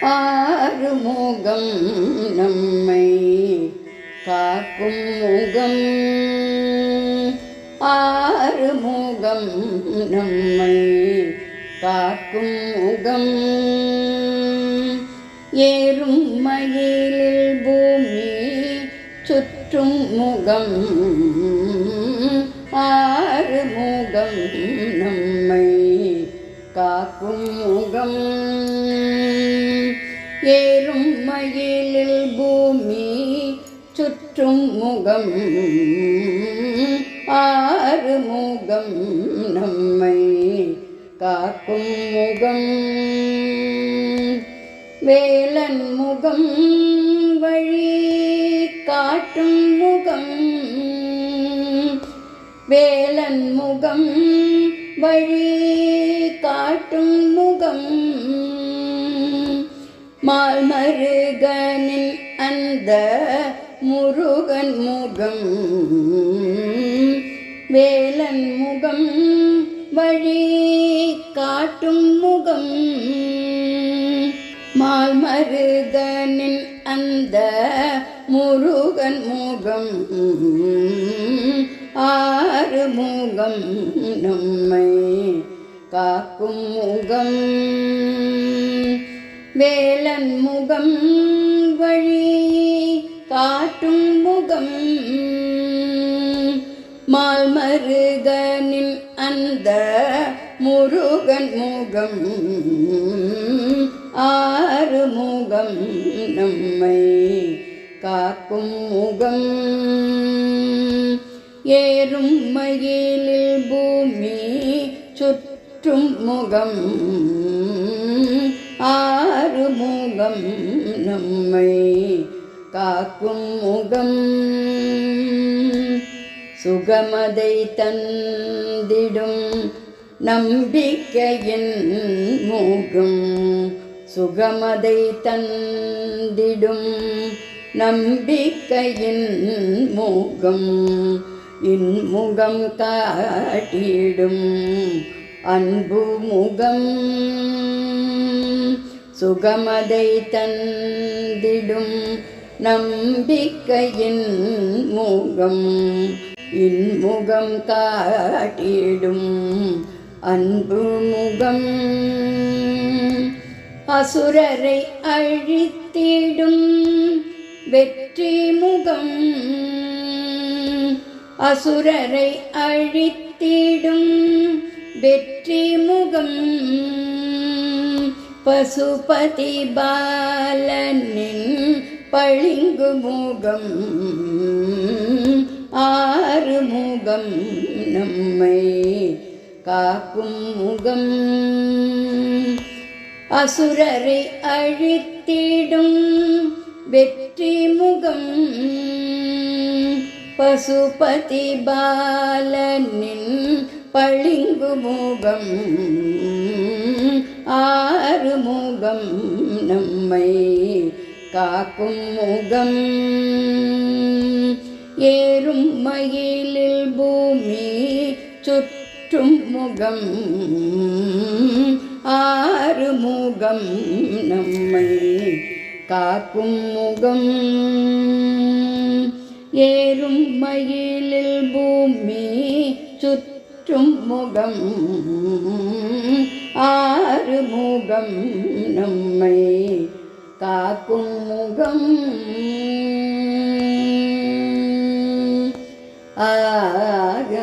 ஆறுமுகம் நம்மை காக்கும் முகம். ஆறுமுகம் நம்மை காக்கும் முகம். ஏறும் மயிலில் பூமி சுற்றும் முகம். ஆறுமுகம் நம்மை காக்கும் முகம். ஏறும் மயிலில் பூமி சுற்றும் முகம். ஆறுமுகம் நம்மை காக்கும் முகம். வேலன் முகம் வழி காட்டும் முகம். வேலன் முகம் வழி காட்டும் முகம். மால்மருகனின் அந்த முருகன் முகம். வேலன் முகம் வழி காட்டும் முகம். மால்மருகனின் அந்த முருகன் முகம். ஆறுமுகம் நம்மை காக்கும் முகம். வேலன் முகம் வழி காட்டும் முகம். மால்மருகனின் அந்த முருகன் முகம். ஆறுமுகம் நம்மை காக்கும் முகம். ஏறும் மயிலில் பூமி சுற்றும் முகம். ஆறுமுகம் நம்மை காக்கும் முகம். சுகமதை தந்திடும் நம்பிக்கையின் முகம். சுகமதை தந்திடும் நம்பிக்கையின் முகம். இன்முகம் காட்டிடும் அன்பு முகம். சுகமதை தந்திடும் நம்பிக்கையின் முகம். இன்முகம் காட்டிடும் அன்பு முகம். அசுரரை அழித்திடும் வெற்றி முகம். அசுரரை அழித்திடும் வெற்றி முகம். பசுபதி பாலனின் பளிங்கு முகம். ஆறுமுகம் நம்மை காக்கும் முகம். அசுரரை அழித்திடும் வெற்றி முகம். பசுபதி பாலனின் பளிங்கு முகம். ஆறுமுகம் நம்மை காக்கும் முகம். ஏறும் மயிலில் பூமி சுற்றும் முகம். ஆறுமுகம் நம்மை காக்கும் முகம். ஏறும் மயிலில் பூமி சுற்றும் முகம். ஆறுமுகம் நம்மை காக்கும் முகம். ஆக